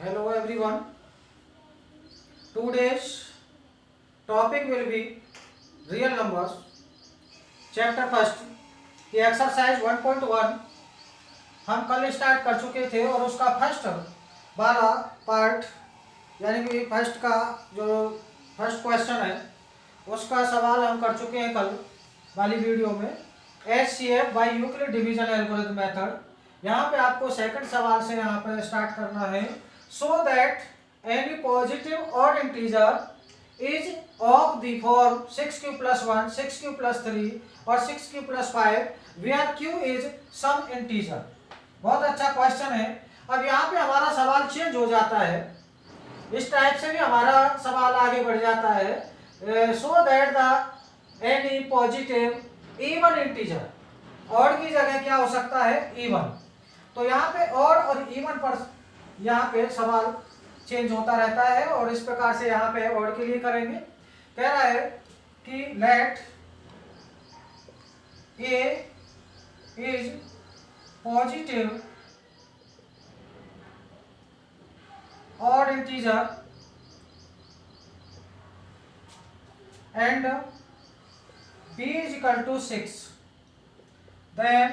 Hello everyone. Today's topic will be real numbers. Chapter first. ये exercise 1.1 हम कल start कर चुके थे और उसका फर्स्ट वाला पार्ट यानी कि फर्स्ट का जो फर्स्ट क्वेश्चन है उसका सवाल हम कर चुके हैं कल वाली वीडियो में। HCF by Euclid division algorithm method. यहाँ पे आपको सेकंड सवाल से यहाँ पे स्टार्ट करना है। So that any positive odd integer is of the form 6q plus 1, 6q plus 3 और 6q plus 5 where q is some integer। बहुत अच्छा क्वेश्चन है। अब यहाँ पे हमारा सवाल चेंज हो जाता है, इस टाइप से भी हमारा सवाल आगे बढ़ जाता है। So that the any positive even integer, odd की जगह क्या हो सकता है, इवन। तो यहाँ पे ऑड और इवन पर यहाँ पे सवाल चेंज होता रहता है और इस प्रकार से यहाँ पे ऑड के लिए करेंगे। कह रहा है कि let A is positive odd integer and B is equal to 6, then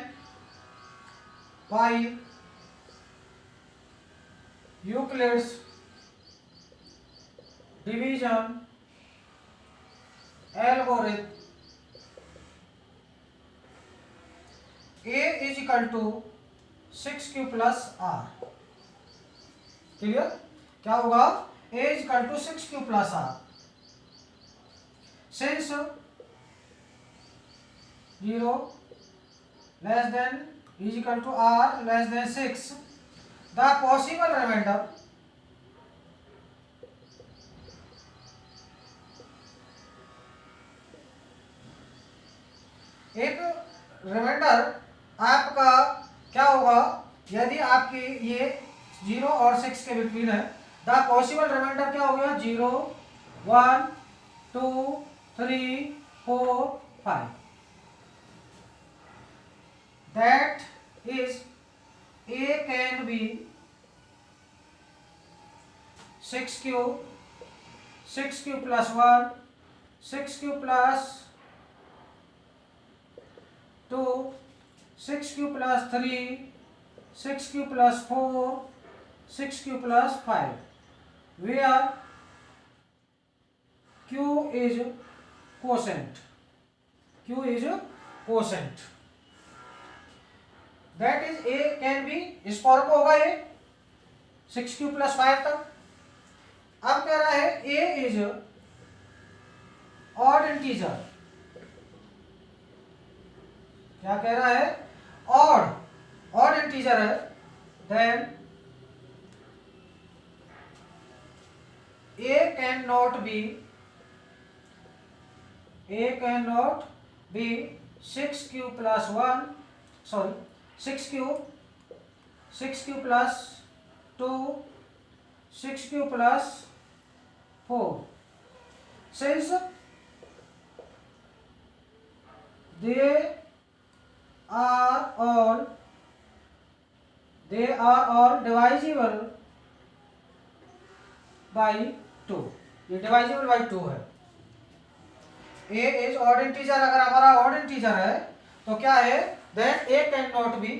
by Euclid's division algorithm A is equal to 6q plus r। Clear? क्या होगा? A is equal to 6q plus r। Since 0 less than is equal to r less than 6, the possible remainder एक reminder आपका क्या होगा यदि आपकी ये 0 और 6 के बिटवीन है। द पॉसिबल रिमाइंडर क्या हो गया, 0 1 2 3 4 5। That is A can be 6q, 6q plus 1, 6q plus 2, 6q plus 3, 6q plus 4, 6q plus 5, where q is quotient, q is quotient। That is a can be, इस form में होगा ए 6q plus 5 तक। अब कह रहा है ए is odd integer. क्या कह रहा है, ऑड इंटीजर है, then A can not be 6q plus 1, sorry 6q plus 2, 6q plus 4, since they are all divisible by 2। ये डिवाइजिबल बाई 2 है। a इज ऑड इंटीजर, अगर हमारा ऑड इंटीजर है तो क्या है, then a cannot be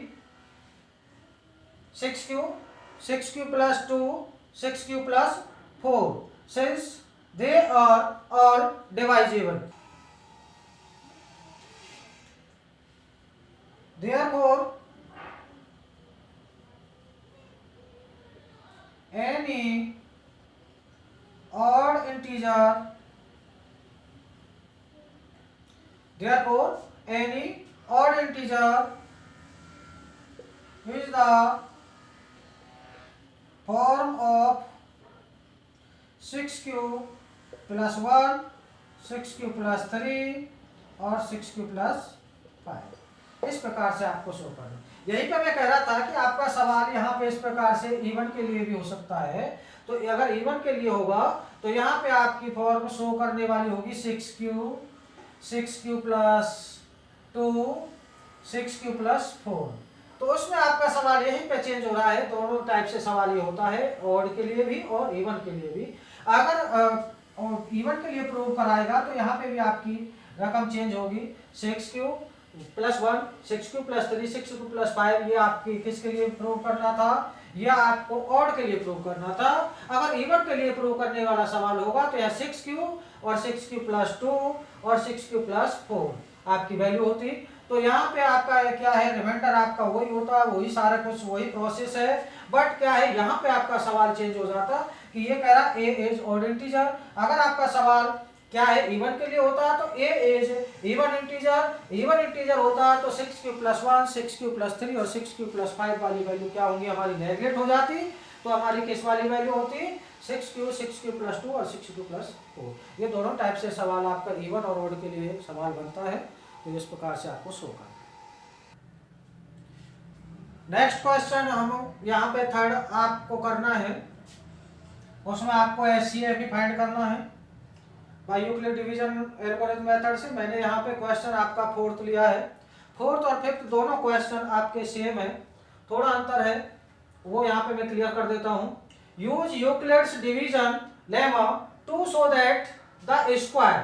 6q plus 2, 6q plus 4, since they are all divisible। Therefore any odd integer is the form of 6q plus 1, 6q plus 3 और 6q plus 5। इस प्रकार से आपको शो करना। यही पे मैं कह रहा था कि आपका सवाल यहाँ पे इस प्रकार से इवन के लिए भी हो सकता है। तो अगर इवन के लिए होगा तो यहाँ पे आपकी फॉर्म शो करने वाली होगी 6q plus 2, 6q plus 4। तो उसमें आपका सवाल यहीं पे चेंज हो रहा है। दोनों टाइप से सवाल ये होता है, ऑड के लिए भी और इवन के लिए भी। अगर इवन के लिए प्रूव कराएगा तो यहाँ पे भी आपकी रकम चेंज होगी। 6q + 1, 6q + 3, 6q + 5, ये आपकी किसके लिए प्रूव करना था? यह आपको ऑड के लिए प्रूव करना था। अगर इवन के लिए प्रूव करने वाला सवाल होगा तो यह 6q और 6q + 2 और 6q + 4 आपकी वैल्यू होती। तो यहाँ पे आपका क्या है, रिमाइंडर आपका वही होता, वही सारा कुछ वही प्रोसेस है। बट क्या है, यहाँ पे आपका सवाल चेंज हो जाता कि ये कह रहा ए इज ऑड इंटीजर। अगर आपका सवाल क्या है, इवन के लिए होता तो ए इज इवन इंटीजर होता तो 6q + 1, 6q + 3 और 6q + 5 वाली वैल्यू क्या होंगी, हमारी नेगलेक्ट हो जाती। तो हमारी किस वाली वैल्यू होती? 6q, 6q + 2 और 6q + 4। ये दोनों टाइप से सवाल आपका इवन और ऑड के लिए सवाल बनता है। तो इस प्रकार से आपको शो करना है। नेक्स्ट क्वेश्चन हम यहाँ पे थर्ड आपको करना है, उसमें आपको HCF फाइंड करना है by Euclid division algorithm method से। मैंने यहाँ पे क्वेश्चन आपका फोर्थ लिया है। फोर्थ और फिफ्थ दोनों क्वेश्चन आपके सेम है, थोड़ा अंतर है, वो यहाँ पे मैं क्लियर कर देता हूँ। Use Euclid's division lemma to show that the square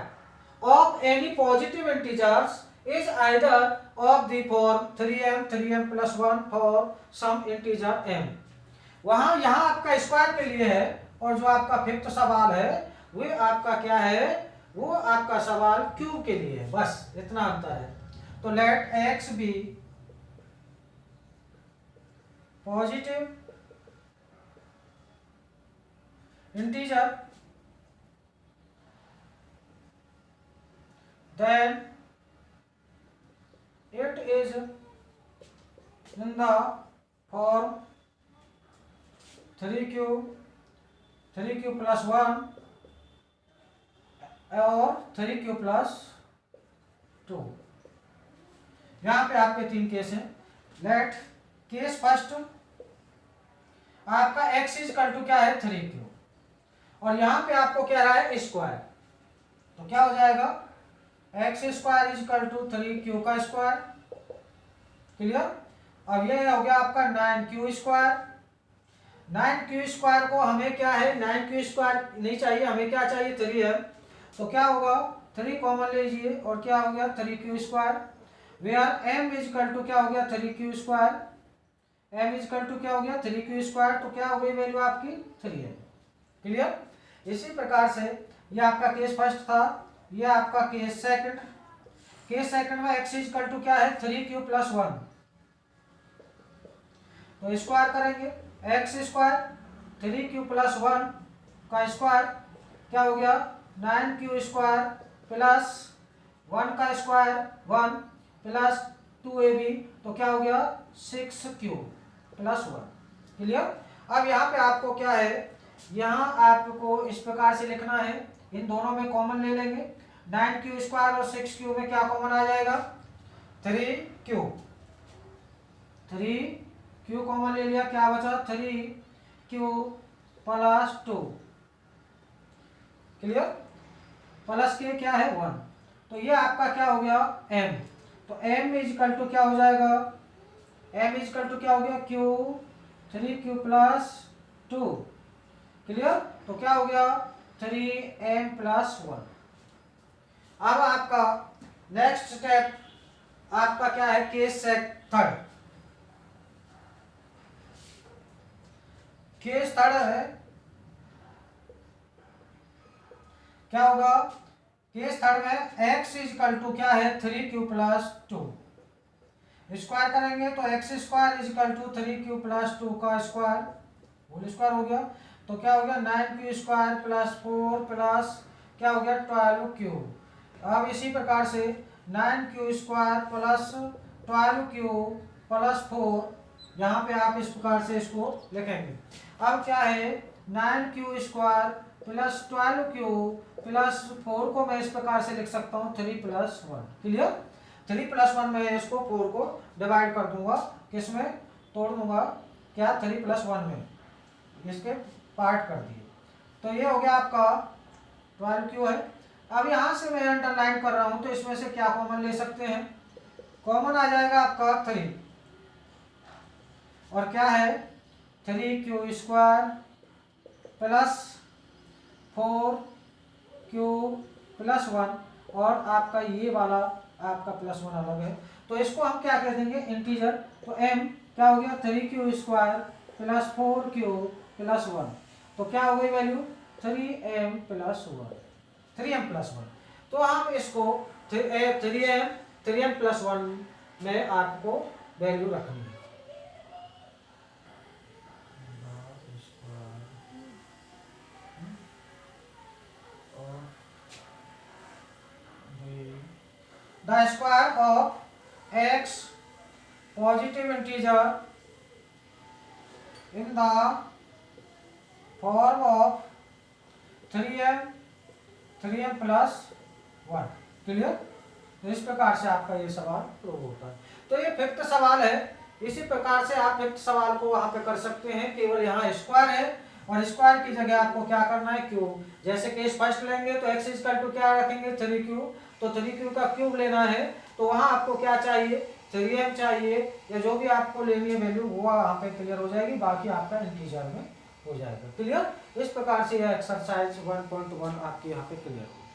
of any positive integers is either of the form 3m 3m + 1 for some integer m। वहां यहाँ आपका स्क्वायर के लिए है और जो आपका फिफ्थ सवाल है वो आपका क्या है, वो आपका सवाल क्यूब के लिए है। बस इतना अंतर है। तो let x be positive integer then it is in the form 3q + 1 और 3q + 2। यहाँ पे आपके तीन केस हैं। लेट केस फर्स्ट, आपका x = क्या है, 3q, और यहाँ पे आपको क्या रहा है, स्क्वायर। तो क्या हो जाएगा, x² = 3q का स्क्वायर। क्लियर? अब ये हो गया आपका 9q²। 9q² को हमें क्या है, 9q² नहीं चाहिए, हमें क्या चाहिए, 3 है। तो क्या होगा, 3 कॉमन लीजिए और क्या हो गया, 3q²। वेयर m = क्या हो गया, 3q²। m = क्या हो गया, 3q²। तो क्या हो गई वैल्यू आपकी, 3 है। क्लियर? इसी प्रकार से ये आपका केस फर्स्ट था, ये आपका केस सेकंड। केस सेकंड में x = क्या है, 3q + 1। तो स्क्वायर करेंगे, x² 3q + 1 का स्क्वायर क्या हो गया, 9q² + 1 का स्क्वायर 1 + 2ab, तो क्या हो गया, 6q + 1। क्लियर? अब यहाँ पे आपको क्या है, यहाँ आपको इस प्रकार से लिखना है, इन दोनों में कॉमन ले लेंगे। 9q² और 6q में क्या कॉमन आ जाएगा, 3q कॉमन ले लिया, क्या बचा, 3q + 2। क्लियर? प्लस के क्या है, 1। तो ये आपका क्या हो गया, m। तो m = क्या हो जाएगा, m = क्या हो गया, q 3q + 2। क्लियर? तो क्या हो गया, 3m + 1। अब आपका नेक्स्ट स्टेप आपका क्या है, केस थर्ड। केस थर्ड है, क्या होगा, केस थर्ड में x = क्या है, 3q + 2। स्क्वायर करेंगे तो x² = 3q + 2 का स्क्वायर होल स्क्वायर हो गया। तो क्या हो गया, 9q² + 4 प्लस क्या हो गया, 12q। अब इसी प्रकार से 9q² + 12q + 4, यहाँ पे आप इस प्रकार से इसको लिखेंगे। अब क्या है, 9q² + 12q + 4 को मैं इस प्रकार से लिख सकता हूँ, 3 + 1। क्लियर? 3 + 1 में इसको 4 को डिवाइड कर दूंगा, किसमें तोड़ दूंगा, क्या, 3 + 1 में, इसके पार्ट कर दिए। तो ये हो गया आपका 12q है। अब यहाँ से मैं अंडरलाइन कर रहा हूँ, तो इसमें से क्या कॉमन ले सकते हैं, कॉमन आ जाएगा आपका 3। और क्या है 3q² प्लस 4q प्लस 1 और आपका ये वाला आपका प्लस 1 अलग है। तो इसको हम क्या कह देंगे इंटीजर। तो m क्या हो गया 3q² प्लस 4q प्लस 1। तो क्या हो गई value 3m plus 1, 3m plus 1। तो हम इसको 3m प्लस 1 में आपको वैल्यू रखनी है। The square of x positive integer in the form of 3m plus 1। Clear. तो इस प्रकार से आपका ये सवाल प्रूव होता है। तो ये फिफ्थ सवाल है। इसी प्रकार से आप फिफ्थ सवाल को वहां पे कर सकते हैं। केवल यहाँ स्क्वायर है और स्क्वायर की जगह आपको क्या करना है क्यूब। जैसे केस फर्स्ट लेंगे तो x इक्वल टू क्या रखेंगे 3q। तो 3q का क्यूब लेना है तो वहां आपको क्या चाहिए 3m चाहिए या जो भी आपको लेनी है वैल्यू वो वहां पे क्लियर हो जाएगी। बाकी आपका इंटीजर में हो जाएगा। क्लियर। इस प्रकार से यह एक्सरसाइज 1.1 आपके यहाँ पे क्लियर हो।